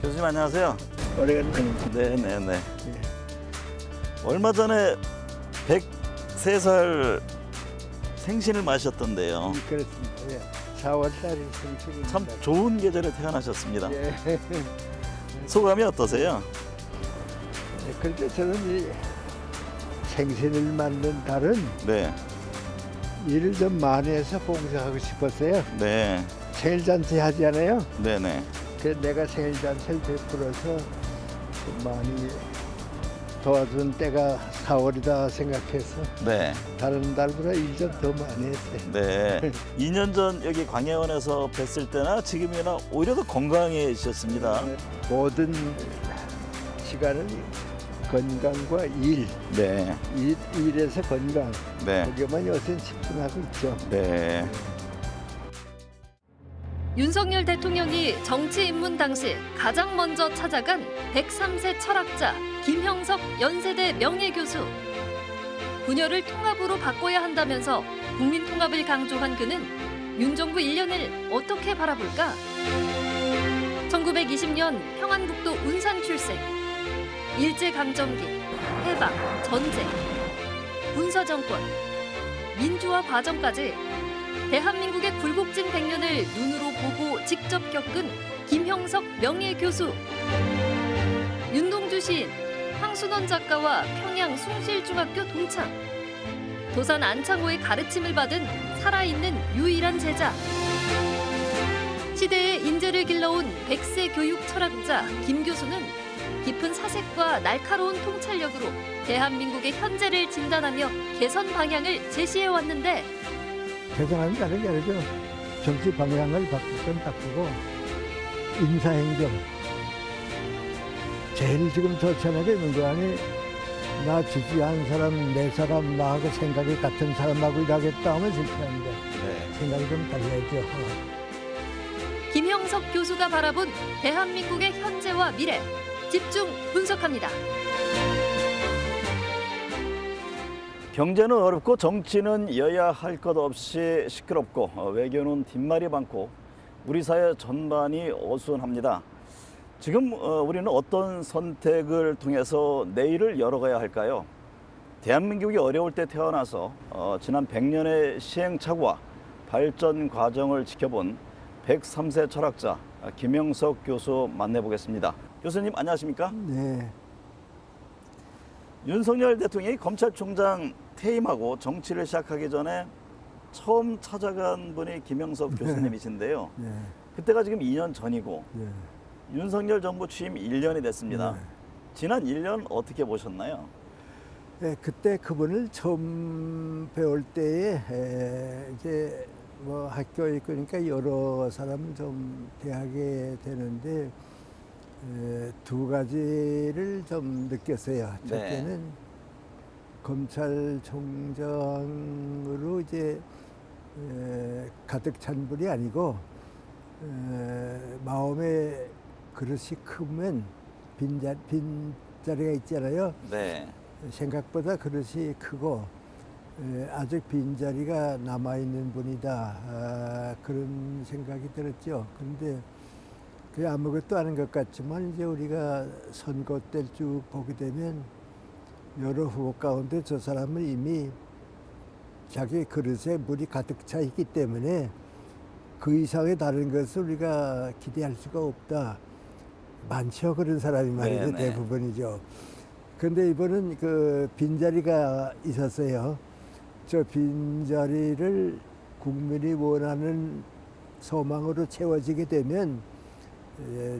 교수님 안녕하세요. 오래간만입니다. 네네네. 예. 얼마 전에 103살 생신을 마셨던데요. 그렇습니다. 예. 4월 달에 생신입니다. 참 좋은 계절에 태어나셨습니다. 예. 소감이 어떠세요? 예, 그런데 저는 이 생신을 맞는 달은 네, 일을 좀 많이 해서 봉사하고 싶었어요. 네, 생일 잔치 하잖아요. 네네. 그래서 내가 생일 잔치를 베풀어서 좀 많이 도와준 때가 4월이다 생각해서 네, 다른 달보다 일 좀 더 많이 했어요. 네. 2년 전 여기 광해원에서 뵀을 때나 지금이나 오히려 더 건강해지셨습니다. 모든 시간을 건강과 일, 네, 일에서 건강, 네, 거기만 요새 집중하고 있죠. 네. 윤석열 대통령이 정치 입문 당시 가장 먼저 찾아간 103세 철학자 김형석 연세대 명예교수. 분열을 통합으로 바꿔야 한다면서 국민 통합을 강조한 그는 윤 정부 1년을 어떻게 바라볼까? 1920년 평안북도 운산 출생. 일제강점기, 해방, 전쟁, 군사정권, 민주화 과정까지 대한민국의 굴곡진 100년을 눈으로 보고 직접 겪은 김형석 명예교수. 윤동주 시인, 황순원 작가와 평양 숭실중학교 동창. 도산 안창호의 가르침을 받은 살아있는 유일한 제자. 시대의 인재를 길러온 100세 교육 철학자 김 교수는 깊은 사색과 날카로운 통찰력으로 대한민국의 현재를 진단하며 개선 방향을 제시해 왔는데 개선하는 게 다른 게 아니죠. 정치 방향을 바꿀 건 바꾸고 인사행정 제일 지금 저천하게 있는 거 아니 나 지지한 사람 내 사람 나하고 생각이 같은 사람하고 일하겠다 하면 실패합니다. 네. 생각이 좀 달라야죠. 김형석 교수가 바라본 대한민국의 현재와 미래 집중 분석합니다. 경제는 어렵고 정치는 여야 할 것 없이 시끄럽고 외교는 뒷말이 많고 우리 사회 전반이 어수선합니다. 지금 우리는 어떤 선택을 통해서 내일을 열어가야 할까요? 대한민국이 어려울 때 태어나서 지난 100년의 시행착오와 발전 과정을 지켜본 103세 철학자 김형석 교수 만나보겠습니다. 교수님 안녕하십니까? 네. 윤석열 대통령이 검찰총장 퇴임하고 정치를 시작하기 전에 처음 찾아간 분이 김형석 교수님이신데요. 네. 그때가 지금 2년 전이고 네. 윤석열 정부 취임 1년이 됐습니다. 네. 지난 1년 어떻게 보셨나요? 네, 그때 그분을 처음 배울 때에 이제 뭐 학교에 있고 그러니까 여러 사람 좀 대하게 되는데 두 가지를 좀 느꼈어요. 네. 첫째는 검찰총장으로 이제 가득 찬 분이 아니고 마음에 그릇이 크면 빈자리가 있잖아요. 네. 생각보다 그릇이 크고 아직 빈자리가 남아있는 분이다. 그런 생각이 들었죠. 그런데 그게 아무것도 아닌 것 같지만 이제 우리가 선거 때를 쭉 보게 되면 여러 후보 가운데 저 사람은 이미 자기 그릇에 물이 가득 차 있기 때문에 그 이상의 다른 것을 우리가 기대할 수가 없다. 많죠. 그런 사람이 말이죠. 네네. 대부분이죠. 그런데 이번은 그 빈자리가 있었어요. 저 빈자리를 국민이 원하는 소망으로 채워지게 되면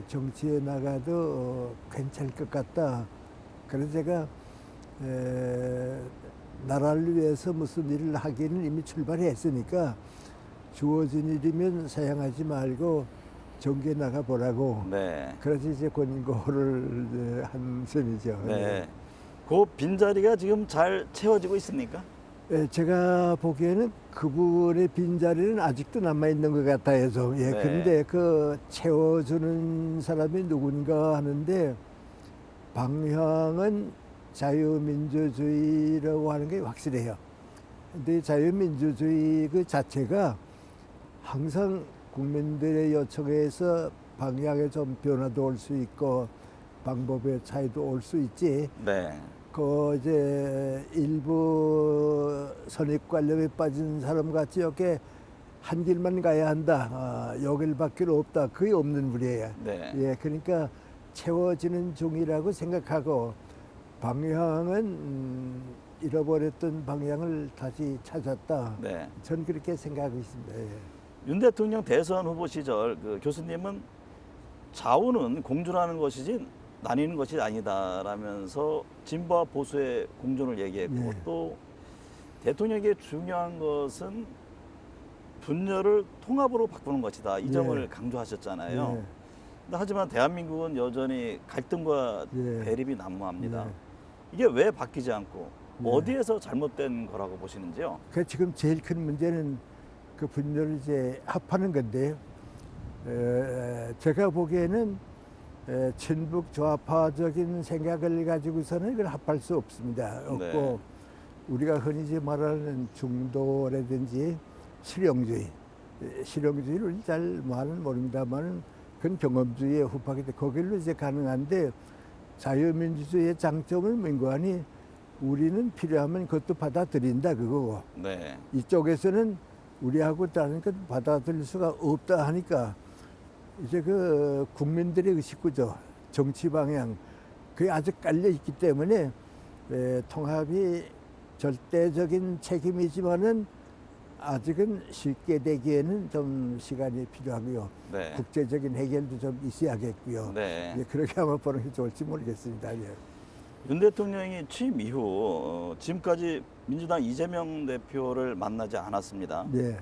정치에 나가도 괜찮을 것 같다. 그래서 제가 나라를 위해서 무슨 일을 하기는 이미 출발했으니까 주어진 일이면 사양하지 말고 정계에 나가 보라고. 네. 그래서 이제 권고를 한 셈이죠. 네. 그 빈자리가 지금 잘 채워지고 있습니까? 제가 보기에는 그분의 빈자리는 아직도 남아있는 것 같아서. 예, 네. 그런데 그 채워주는 사람이 누군가 하는데 방향은 자유민주주의라고 하는 게 확실해요. 근데 자유민주주의 그 자체가 항상 국민들의 요청에서 방향에 좀 변화도 올 수 있고 방법의 차이도 올 수 있지. 네. 그 이제 일부 선입관념에 빠진 사람 같이 이렇게 한 길만 가야 한다. 여길밖에 없다. 그게 없는 분이에요. 네. 예, 그러니까 채워지는 중이라고 생각하고 방향은 잃어버렸던 방향을 다시 찾았다. 네. 전 그렇게 생각하고 있습니다. 예. 윤 대통령 대선 후보 시절 그 교수님은 좌우는 공존하는 것이지 나뉘는 것이 아니다라면서 진보와 보수의 공존을 얘기했고 네. 또 대통령에게 중요한 것은 분열을 통합으로 바꾸는 것이다. 이 네. 점을 강조하셨잖아요. 네. 근데 하지만 대한민국은 여전히 갈등과 네. 대립이 난무합니다. 네. 이게 왜 바뀌지 않고 네. 어디에서 잘못된 거라고 보시는지요? 그 지금 제일 큰 문제는 그 분열을 이제 합하는 건데요. 제가 보기에는 친북 좌파적인 생각을 가지고서는 이걸 합할 수 없습니다. 없고 네. 우리가 흔히 이제 말하는 중도라든지 실용주의를 잘 말은 모릅니다만은 그건 경험주의의 후파기 때문에 거길로 이제 가능한데 자유민주주의의 장점을 민관이 우리는 필요하면 그것도 받아들인다 그거고 네. 이쪽에서는 우리하고 다른 것 받아들일 수가 없다 하니까 이제 그 국민들의 의식구조, 정치 방향 그게 아주 깔려 있기 때문에 통합이 절대적인 책임이지만은 아직은 쉽게 되기에는 좀 시간이 필요하고요. 네. 국제적인 해결도 좀 있어야겠고요. 네. 예, 그렇게 한번 보는 게 좋을지 모르겠습니다. 예. 윤 대통령이 취임 이후 지금까지 민주당 이재명 대표를 만나지 않았습니다. 네.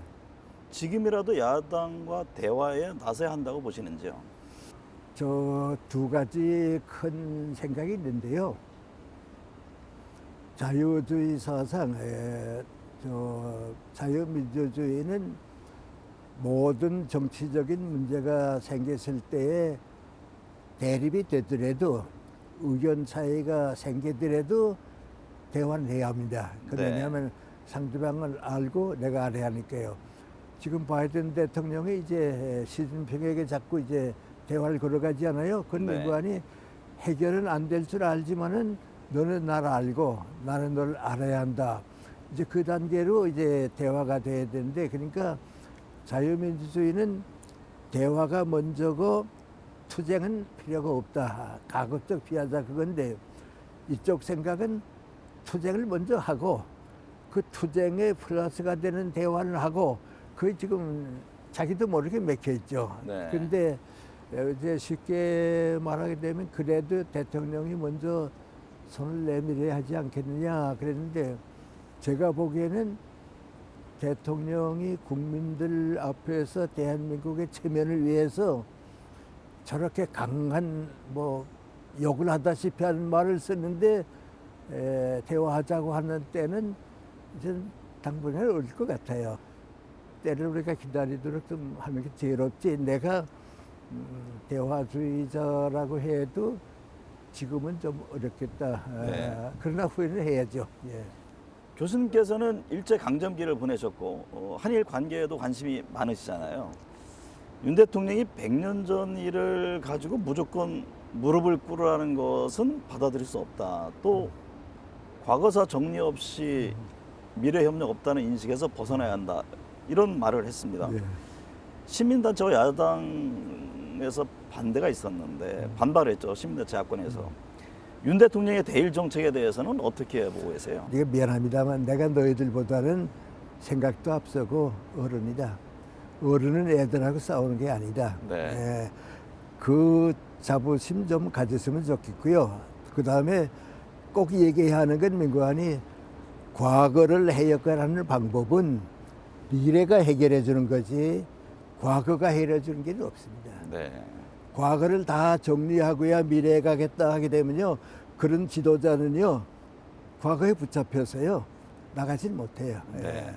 지금이라도 야당과 대화에 나서야 한다고 보시는지요? 저 두 가지 큰 생각이 있는데요. 자유주의 사상, 자유민주주의는 모든 정치적인 문제가 생겼을 때에 대립이 되더라도 의견 차이가 생기더라도 대화는 해야 합니다. 네. 왜냐하면 상대방을 알고 내가 알아야 하니까요. 지금 바이든 대통령이 이제 시진핑에게 자꾸 이제 대화를 걸어가지 않아요. 그건 네. 민관이 해결은 안 될 줄 알지만은 너는 나를 알고 나는 너를 알아야 한다. 이제 그 단계로 이제 대화가 돼야 되는데 그러니까 자유민주주의는 대화가 먼저고 투쟁은 필요가 없다. 가급적 피하자 그건데 이쪽 생각은 투쟁을 먼저 하고 그 투쟁에 플러스가 되는 대화를 하고 그게 지금 자기도 모르게 맥혀 있죠. 네. 그런데 이제 쉽게 말하게 되면 그래도 대통령이 먼저 손을 내밀어야 하지 않겠느냐 그랬는데 제가 보기에는 대통령이 국민들 앞에서 대한민국의 체면을 위해서 저렇게 강한 욕을 하다시피 하는 말을 썼는데 대화하자고 하는 때는 이제 당분간 어릴 것 같아요. 때를 우리가 기다리도록 좀 하는 게 제일 없지. 내가 대화주의자라고 해도 지금은 좀 어렵겠다. 네. 그러나 후회는 해야죠. 예. 교수님께서는 일제 강점기를 보내셨고 한일 관계에도 관심이 많으시잖아요. 윤 대통령이 100년 전 일을 가지고 무조건 무릎을 꿇으라는 것은 받아들일 수 없다. 또 과거사 정리 없이 미래 협력 없다는 인식에서 벗어나야 한다. 이런 말을 했습니다. 예. 시민단체와 야당에서 반대가 있었는데 반발을 했죠. 시민단체 야권에서. 윤 대통령의 대일 정책에 대해서는 어떻게 보고 계세요? 네가 미안합니다만 내가 너희들보다는 생각도 앞서고 어른이다. 어른은 애들하고 싸우는 게 아니다. 네. 예. 그 자부심 좀 가졌으면 좋겠고요. 그 다음에 꼭 얘기해야 하는 건 민관이 과거를 해결하는 방법은 미래가 해결해 주는 거지 과거가 해결해 주는 게 없습니다. 네. 과거를 다 정리하고야 미래에 가겠다 하게 되면요. 그런 지도자는요. 과거에 붙잡혀서요. 나가질 못해요. 네.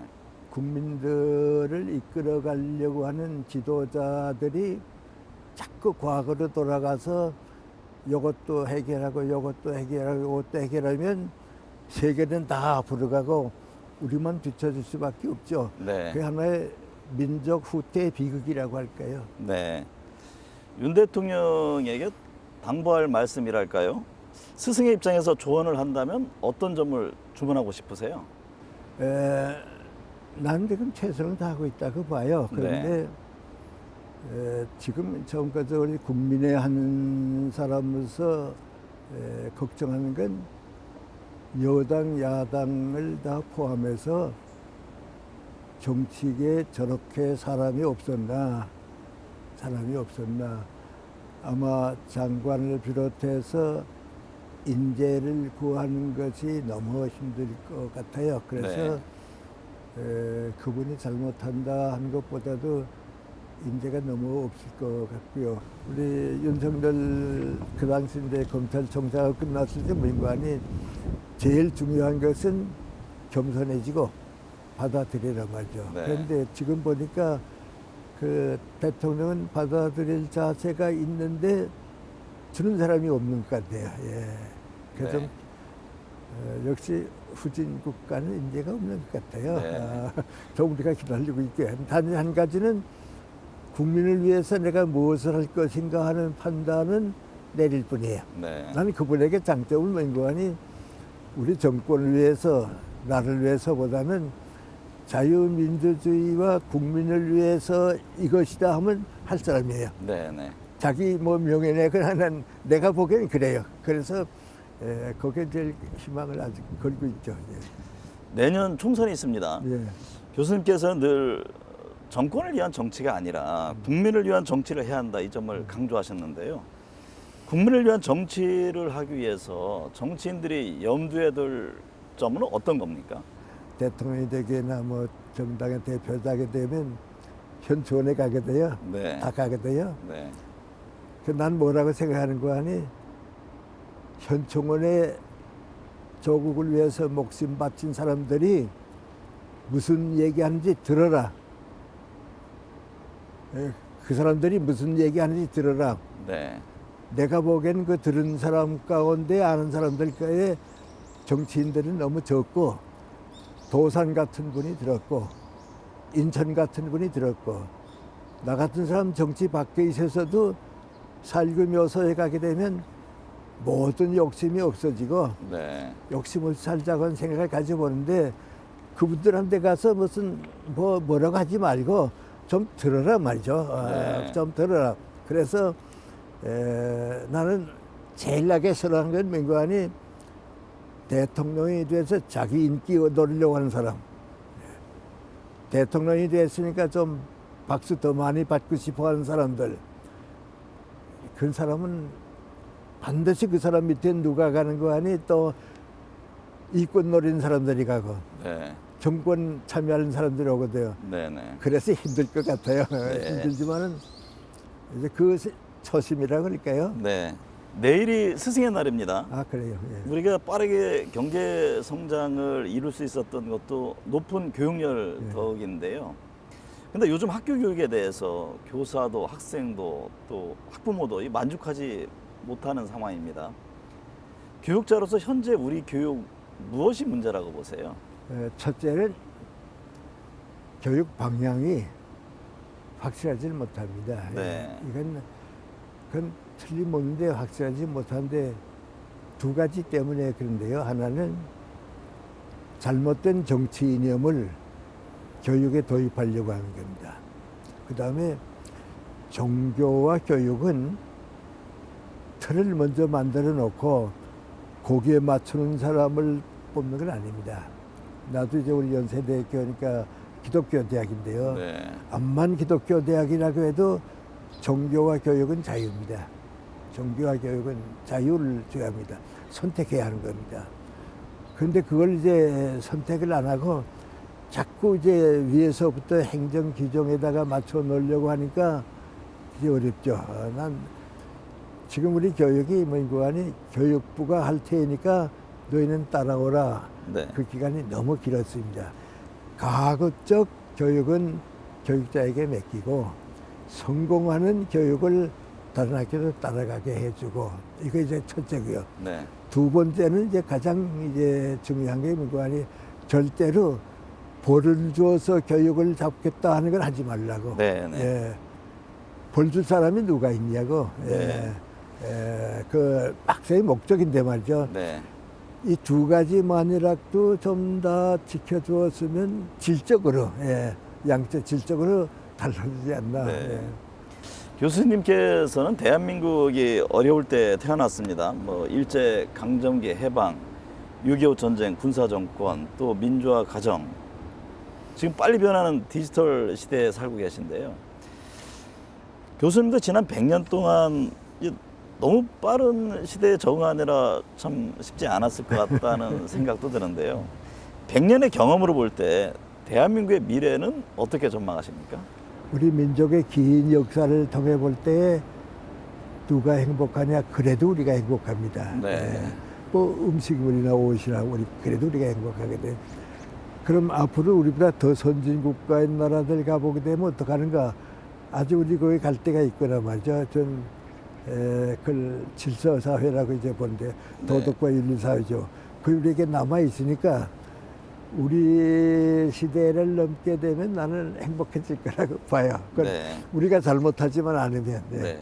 국민들을 이끌어 가려고 하는 지도자들이 자꾸 과거로 돌아가서 이것도 해결하고 이것도 해결하고 이것도 해결하면 세계는 다 앞으로 가고 우리만 뒤처질 수밖에 없죠. 네. 그게 하나의 민족 후퇴 비극이라고 할까요? 네. 윤 대통령에게 당부할 말씀이랄까요? 스승의 입장에서 조언을 한다면 어떤 점을 주문하고 싶으세요? 나는 지금 최선을 다하고 있다고 봐요. 그런데 지금 전까지 우리 국민의 한 사람으로서 걱정하는 건 여당, 야당을 다 포함해서 정치계에 저렇게 사람이 없었나. 아마 장관을 비롯해서 인재를 구하는 것이 너무 힘들 것 같아요. 그래서 그분이 잘못한다 하는 것보다도 인재가 너무 없을 것 같고요. 우리 윤석열 그 당시 이제 검찰총장이 끝났을 때 민관이 제일 중요한 것은 겸손해지고 받아들이란 말이죠. 네. 그런데 지금 보니까 그 대통령은 받아들일 자세가 있는데 주는 사람이 없는 것 같아요. 예. 그래서 네. 역시 후진 국가는 인재가 없는 것 같아요. 네. 저 우리가 기다리고 있게. 단 한 가지는 국민을 위해서 내가 무엇을 할 것인가 하는 판단은 내릴 뿐이에요. 네. 나는 그분에게 장점을 맹고하니 우리 정권을 위해서, 나를 위해서보다는 자유민주주의와 국민을 위해서 이것이다 하면 할 사람이에요. 네, 네. 자기 뭐 명예내건 하는 내가 보기엔 그래요. 그래서 거기에 제일 희망을 아직 걸고 있죠. 내년 총선이 있습니다. 예. 교수님께서는 늘 정권을 위한 정치가 아니라 국민을 위한 정치를 해야 한다 이 점을 강조하셨는데요. 국민을 위한 정치를 하기 위해서 정치인들이 염두에 둘 점은 어떤 겁니까? 대통령이 되거나 뭐 정당의 대표자게 되면 현초원에 가게 돼요. 네. 다 가게 돼요. 네. 난 뭐라고 생각하는 거 아니? 현총원에 조국을 위해서 목숨 바친 사람들이 무슨 얘기하는지 들어라. 그 사람들이 무슨 얘기하는지 들어라. 네. 내가 보기엔 그 들은 사람 가운데 아는 사람들과의 정치인들은 너무 적고 도산 같은 분이 들었고 인천 같은 분이 들었고 나 같은 사람 정치 밖에 있어서도 살고 묘소에 가게 되면 모든 욕심이 없어지고 네. 욕심을 살자고 하는 생각을 가져보는데 그분들한테 가서 무슨 뭐라고 하지 말고 좀 들어라 말이죠. 네. 좀 들어라. 그래서 나는 제일 나게 싫어하는 건 민관이 대통령이 돼서 자기 인기 노리려고 하는 사람. 대통령이 됐으니까 좀 박수 더 많이 받고 싶어 하는 사람들. 그 사람은 반드시 그 사람 밑에 누가 가는 거 아니 또 이권 노리는 사람들이 가고 네. 정권 참여하는 사람들이 오거든요. 네네. 그래서 힘들 것 같아요. 네. 힘들지만은 이제 그 초심이라고 그럴까요? 네. 내일이 스승의 날입니다. 아 그래요. 예. 우리가 빠르게 경제 성장을 이룰 수 있었던 것도 높은 교육열 네. 덕인데요. 근데 요즘 학교 교육에 대해서 교사도 학생도 또 학부모도 만족하지 못하는 상황입니다. 교육자로서 현재 우리 교육 무엇이 문제라고 보세요? 첫째는 교육 방향이 확실하지 못합니다. 네. 그건 틀림없는데 확실하지 못한데 두 가지 때문에 그런데요. 하나는 잘못된 정치 이념을 교육에 도입하려고 하는 겁니다. 그 다음에 종교와 교육은 틀을 먼저 만들어 놓고 거기에 맞추는 사람을 뽑는 건 아닙니다. 나도 이제 우리 연세대학교니까 기독교 대학인데요. 네. 암만 기독교 대학이라고 해도 종교와 교육은 자유입니다. 종교와 교육은 자유를 줘야 합니다. 선택해야 하는 겁니다. 그런데 그걸 이제 선택을 안 하고 자꾸 이제 위에서부터 행정 규정에다가 맞춰 놓으려고 하니까 이제 어렵죠. 난 지금 우리 교육이 뭐니 교육부가 할 테니까 너희는 따라오라. 네. 그 기간이 너무 길었습니다. 가급적 교육은 교육자에게 맡기고 성공하는 교육을 다른 학교도 따라가게 해주고 이거 이제 첫째고요. 네. 두 번째는 이제 가장 이제 중요한 게 뭐니 절대로 벌을 주어서 교육을 잡겠다 하는 걸 하지 말라고. 네. 네. 예. 벌줄 사람이 누가 있냐고. 네. 그 학생의 목적인데 말이죠. 네. 이 두 가지만이라도 좀 더 지켜주었으면 질적으로, 양적 질적으로 달라지지 않나. 네. 교수님께서는 대한민국이 어려울 때 태어났습니다. 뭐 일제 강점기 해방, 6.25 전쟁, 군사 정권, 또 민주화 과정. 지금 빨리 변하는 디지털 시대에 살고 계신데요. 교수님도 지난 100년 동안 너무 빠른 시대에 적응하느라 참 쉽지 않았을 것 같다는 생각도 드는데요. 100년의 경험으로 볼 때 대한민국의 미래는 어떻게 전망하십니까? 우리 민족의 긴 역사를 통해 볼 때 누가 행복하냐? 그래도 우리가 행복합니다. 네. 뭐 음식물이나 옷이나 우리 그래도 우리가 행복하게 돼. 그럼 앞으로 우리보다 더 선진 국가의 나라들 가보게 되면 어떡하는가? 아주 우리 거기 갈 때가 있거나 말이죠. 그걸 질서 사회라고 이제 보는데 도덕과 윤리 사회죠. 그 우리에게 남아 있으니까 우리 시대를 넘게 되면 나는 행복해질 거라고 봐요. 네. 우리가 잘못하지만 않으면. 네.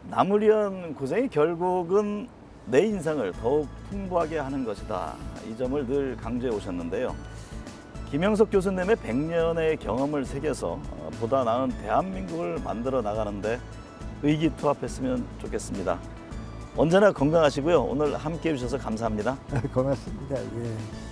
남을 위한 고생이 결국은 내 인생을 더욱 풍부하게 하는 것이다. 이 점을 늘 강조해 오셨는데요. 김영석 교수님의 100년의 경험을 새겨서 보다 나은 대한민국을 만들어 나가는데 의기투합했으면 좋겠습니다. 언제나 건강하시고요. 오늘 함께해 주셔서 감사합니다. 고맙습니다. 예.